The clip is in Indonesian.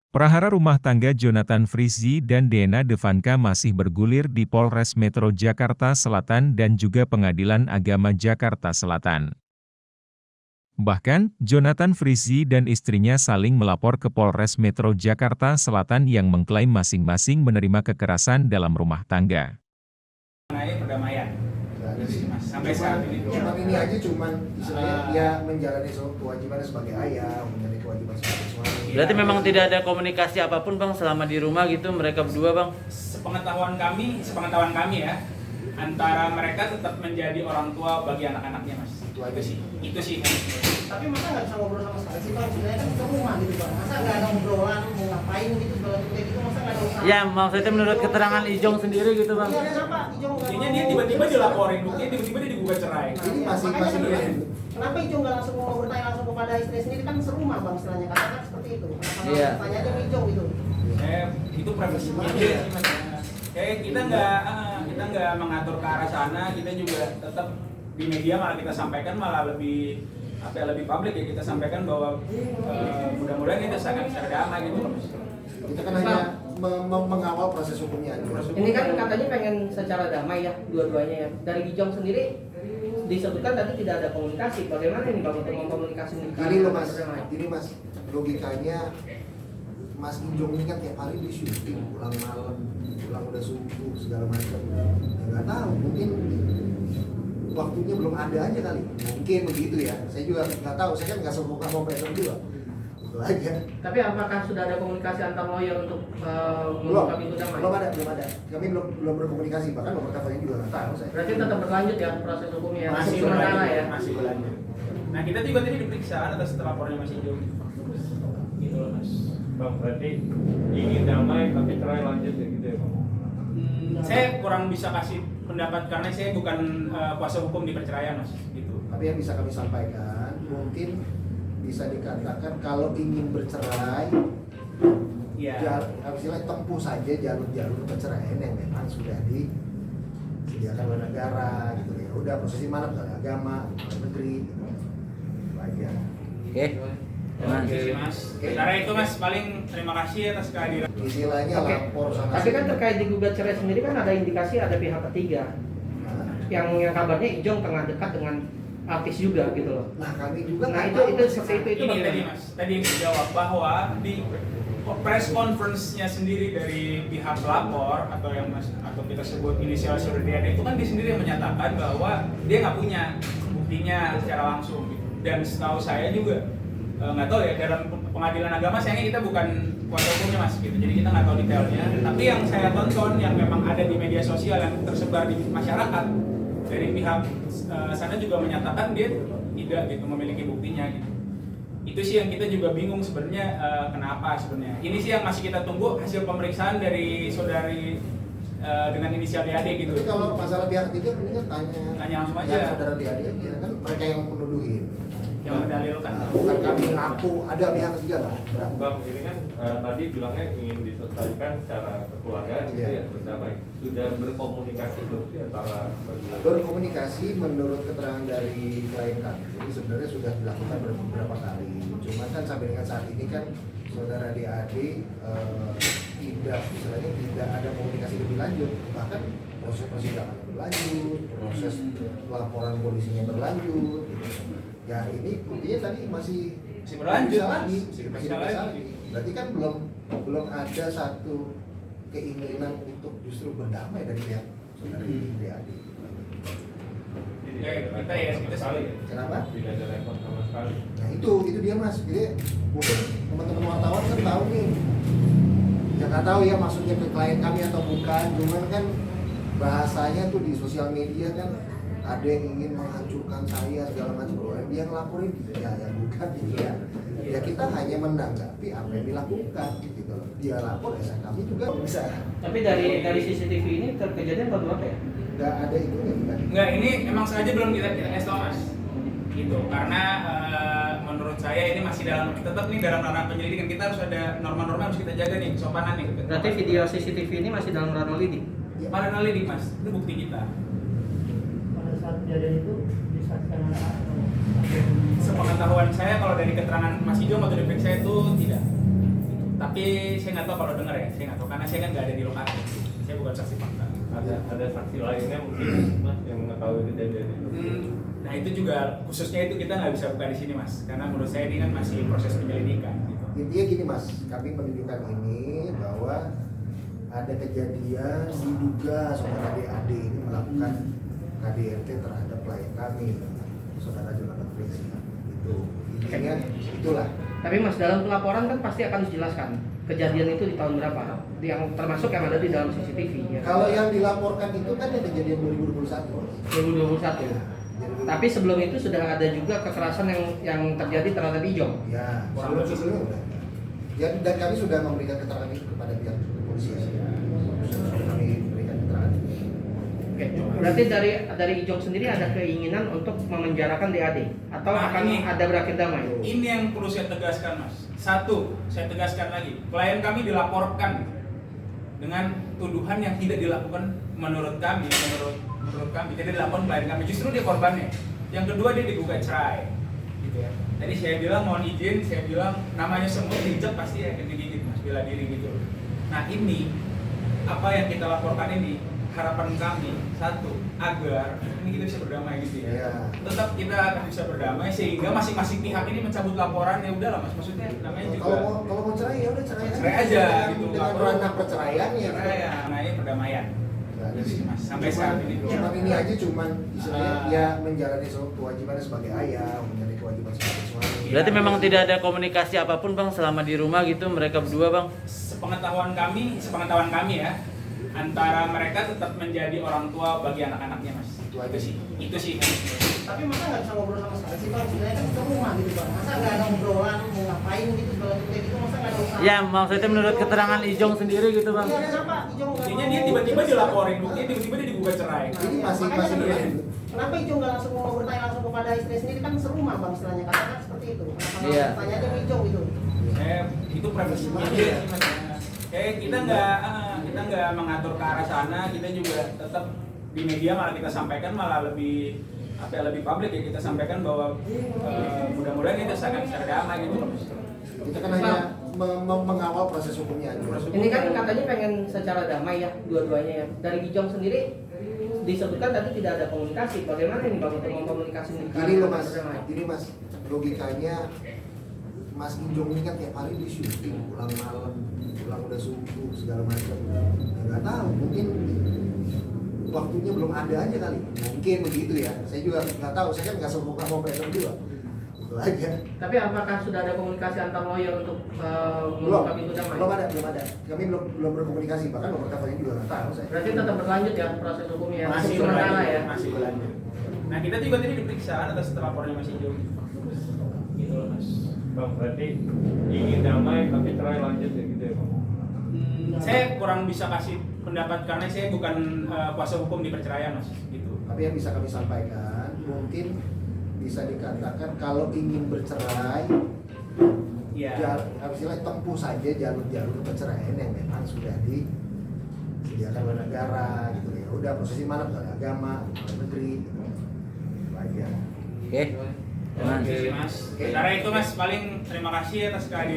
Prahara rumah tangga Jonathan Frizzy dan Dena Devanka masih bergulir di Polres Metro Jakarta Selatan dan juga Pengadilan Agama Jakarta Selatan. Bahkan, Jonathan Frizzy dan istrinya saling melapor ke Polres Metro Jakarta Selatan yang mengklaim masing-masing menerima kekerasan dalam rumah tangga. Perdamaian. Sampai saat ini. Cuman ini aja istilahnya dia menjalani kewajibannya sebagai ayah, menjalani kewajiban sebagai suami. Berarti memang tidak ada komunikasi apapun Bang selama di rumah gitu mereka berdua Bang? Sepengetahuan kami ya, antara mereka tetap menjadi orang tua bagi anak-anaknya Mas. Itu sih. Tapi masa nggak bisa ngobrol sama sekali sih Bang? Sebenarnya kan ke rumah gitu Bang. Masa nggak ada ngobrolan, mau ngapain gitu segala kayak gitu, masa nggak ada usaha? Ya maksudnya menurut keterangan Ijong sendiri gitu Bang? Iya, kenapa Ijong nggak Kayaknya mau? dia tiba-tiba dilaporin, buktinya tiba-tiba dia digugat cerai. Ini masih Makanya berlanjut. kenapa Ijong nggak langsung mau bertanya langsung kepada istri sendiri, kan serumah Bang istilahnya, katakan seperti itu. Kenapa nggak Iya. tanya aja ke Ijong gitu? Itu privasinya dia sih Mas. Kita nggak mengatur ke arah sana, kita juga tetap di media malah kita sampaikan malah lebih publik ya, kita sampaikan bahwa mudah-mudahan kita sangat bisa damai gitu. Kita kan hanya mengawal proses hukumnya aja. Ini kan katanya pengen secara damai ya, dua-duanya ya. Dari Gijong sendiri disebutkan tadi tidak ada komunikasi. Bagaimana ini Bang untuk mengkomunikasikan? Ini mas, logikanya Mas Ijong ini kan tiap hari di syuting, pulang malam, pulang udah subuh segala macam. Nggak tahu, mungkin waktunya belum ada aja kali. Mungkin begitu ya. Saya juga nggak tahu. Saya kan nggak sembuh sama PSM juga. Itu aja. Tapi apakah sudah ada komunikasi antar lawyer untuk Belum, membuka pintu damai? belum ada. Kami belum berkomunikasi, bahkan nomor teleponnya juga nggak tahu saya. Berarti tetap berlanjut ya proses hukumnya ya? Masih Sementara berlanjut, ya? masih berlanjut. Nah kita juga tadi diperiksa atas laporannya Mas Ijo. Gitu loh Mas. Bang, berarti ingin damai tapi cerai lanjut ya gitu ya Bang? Saya kurang bisa kasih pendapat karena saya bukan kuasa hukum di perceraian Mas. Gitu. Tapi yang bisa kami sampaikan, mungkin bisa dikatakan kalau ingin bercerai, Iya. istilahnya tempuh saja jalur-jalur perceraian yang memang sudah disediakan oleh negara, gitu ya. Udah prosesi mana, misalnya agama, negeri, gitu. Itu aja. Oke. Oke Mas. Sementara itu Mas paling terima kasih atas kehadiran. Istilahnya Oke. lapor sana. Tapi kan terkait digugat cerai sendiri kan ada indikasi ada pihak ketiga. Yang kabarnya Ijong tengah dekat dengan artis juga gitu loh. Nah kami juga. Nah nggak itu tahu. seperti itu Ini tadi bagaimana? Mas, tadi yang dijawab bahwa di press conference-nya sendiri dari pihak pelapor atau yang atau kita sebut inisial Surya itu kan dia sendiri yang menyatakan bahwa dia nggak punya buktinya secara langsung. Dan setahu saya juga nggak tahu ya dalam pengadilan agama sayangnya kita bukan kuasa hukumnya Mas gitu, jadi kita nggak tahu detailnya. Tapi yang saya tonton yang memang ada di media sosial yang tersebar di masyarakat dari pihak sana juga menyatakan dia tidak gitu memiliki buktinya gitu. Itu sih yang kita juga bingung sebenarnya kenapa sebenarnya. Ini sih yang masih kita tunggu hasil pemeriksaan dari saudari dengan inisial DAD gitu. Tapi kalau masalah pihak ketiga, mendingan Tanya langsung aja. saudara DAD aja, kan mereka yang menuduhin. Yang mendalilkan. Bukan kami ngaku ada pihak ketiga lah. Bang, ini kan tadi bilangnya ingin diselesaikan secara kekeluargaan gitu Iya. ya, berdamai. Sudah berkomunikasi belum sih antara berdua? Berkomunikasi menurut keterangan dari klien kami, jadi sebenarnya sudah dilakukan beberapa kali. Cuma kan sampai dengan saat ini kan saudara DAD tidak ada komunikasi lebih lanjut. Bahkan proses persidangan berlanjut, proses laporan polisinya berlanjut. Ya ini buktinya tadi masih berlanjut, bisa lagi, masih masih bisa bisa lagi. lagi. Berarti kan belum ada satu keinginan untuk justru berdamai dari pihak saudara DAD. Kita saling. Kenapa? Tidak ada respon sama sekali. Nah itu dia Mas. Jadi mungkin teman-teman wartawan kan tahu nih. Ya nggak tahu ya maksudnya ke klien kami atau bukan. Cuman kan bahasanya tuh di sosial media kan ada yang ingin menghancurkan saya segala macam. Dia ngelaporin ya bukan dia. Ya kita hanya menanggapi apa yang dilakukan gitu. Dia lapor ya kami juga bisa. Tapi dari CCTV ini kejadian baru apa ya? Nggak ada itunya bukan. Enggak, ini emang sengaja belum kita kasih tahu Mas. Gitu. Karena menurut saya ini masih tetap nih dalam ranah penyelidikan, kita harus ada norma-norma yang harus kita jaga nih, kesopanan nih. Berarti video CCTV ini masih dalam ranah lidik? Mana lidik Mas? Itu bukti kita. Pada saat kejadian itu disaksikan anak Sepengetahuan saya kalau dari keterangan Mas Ijo waktu diperiksa itu tidak. Tapi saya nggak tahu kalau dengar ya, saya nggak tahu karena saya kan nggak ada di lokasi. Saya bukan saksi fakta. Ada saksi lainnya mungkin mas yang mengetahui kejadian itu. Nah itu juga khususnya itu kita nggak bisa buka di sini mas, karena menurut saya ini kan masih proses penyelidikan. Gitu. Intinya gini mas, kami menunjukkan ini bahwa ada kejadian diduga saudara DAD ini melakukan KDRT terhadap klien kami, saudara Jonathan Fritzi. Itu intinya itulah. Tapi Mas, dalam pelaporan kan pasti akan dijelaskan kejadian itu di tahun berapa, yang termasuk yang ada di dalam CCTV. Ya. Kalau yang dilaporkan itu kan yang kejadian 2021. 2021. Tapi sebelum itu sudah ada juga kekerasan yang terjadi terhadap Ijong. Ya, sebelumnya udah. Ya, dan kami sudah memberikan keterangan itu kepada pihak kepolisian. Sudah kami berikan keterangan itu. Oke. Berarti dari Ijong sendiri ada keinginan untuk memenjarakan DAD atau Nah, akan ini- ada berakhir damai? Ini yang perlu saya tegaskan mas. Satu, saya tegaskan lagi, klien kami dilaporkan dengan tuduhan yang tidak dilakukan menurut kami, menurut kami tidak dilakukan klien kami. Justru dia korbannya. Yang kedua dia digugat cerai, gitu ya. Tadi saya bilang mohon izin, saya bilang namanya semua diinjak pasti akan digigit mas, bela diri gitu. Nah ini apa yang kita laporkan ini harapan kami satu agar ini kita bisa berdamai gitu ya. Ya. Tetap kita akan bisa berdamai sehingga masing-masing pihak ini mencabut laporan ya udahlah mas, maksudnya namanya juga Kalau mau cerai ya udah cerai cerai aja gitu. Dengan ranah perceraian ya. Cerai ya, nah ini perdamaian. Gitu sih mas. Sampai saat ini. Cuman ini aja cuman istilahnya dia menjalani kewajibannya sebagai ayah, menjalani kewajiban sebagai suami. Berarti memang tidak ada komunikasi apapun bang selama di rumah gitu mereka berdua bang? Sepengetahuan kami ya, antara mereka tetap menjadi orang tua bagi anak-anaknya mas. Itu sih. Tapi masa nggak bisa ngobrol sama sekali sih bang? Sebenarnya kan ke rumah gitu bang. Masa nggak ada ngobrolan mau ngapain gitu segala kayak gitu? Masa nggak ada usaha? Ya maksudnya menurut keterangan Ijong sendiri gitu bang? Iya kenapa? Ijong nggak Buktinya mau? dia tiba-tiba dilaporin, buktinya tiba-tiba dia digugat cerai. Ini masih Makanya kan berlanjut. kenapa Ijong nggak langsung mau bertanya langsung kepada istri sendiri kan serumah bang istilahnya katakan seperti itu. Kenapa nggak Iya. tanya aja ke Ijong gitu? Itu privasinya dia sih mas. Kayak kita nggak mengatur ke arah sana, kita juga tetap di media malah kita sampaikan malah lebih lebih publik ya, kita sampaikan bahwa mudah-mudahan kita akan secara damai gitu. Kita kan hanya mengawal proses hukumnya aja. Ini kan katanya pengen secara damai ya, dua-duanya ya. Dari Ijong sendiri disebutkan tadi tidak ada komunikasi. Bagaimana ini bang untuk mengkomunikasikan? Ini loh mas, ini mas, logikanya Mas Ijong ini kan tiap hari di syuting, pulang malam, pulang udah subuh segala macam. Nggak tahu, mungkin waktunya belum ada aja kali. Mungkin begitu ya. Saya juga nggak tahu. Saya kan nggak sembuh mau operator juga. Itu aja. Tapi apakah sudah ada komunikasi antar lawyer untuk Belum, mengungkap itu damai? belum ada. Kami belum berkomunikasi. Bahkan nomor teleponnya juga nggak tahu saya. Berarti tetap berlanjut ya proses hukumnya Masih sementara berlanjut, ya. masih berlanjut. Nah kita juga tadi diperiksa atas laporannya Mas Ijo. Gitu loh mas. Bang berarti ingin damai tapi cerai lanjut ya gitu ya bang? Saya kurang bisa kasih pendapat karena saya bukan kuasa hukum di perceraian mas. Gitu. Tapi yang bisa kami sampaikan, mungkin bisa dikatakan kalau ingin bercerai, Iya. istilahnya tempuh saja jalur perceraian yang memang sudah disediakan oleh negara gitu ya. Udah prosesi mana misalnya agama, negeri, gitu. Itu aja. Oke. Oke mas. Sementara itu mas paling terima kasih atas kehadiran.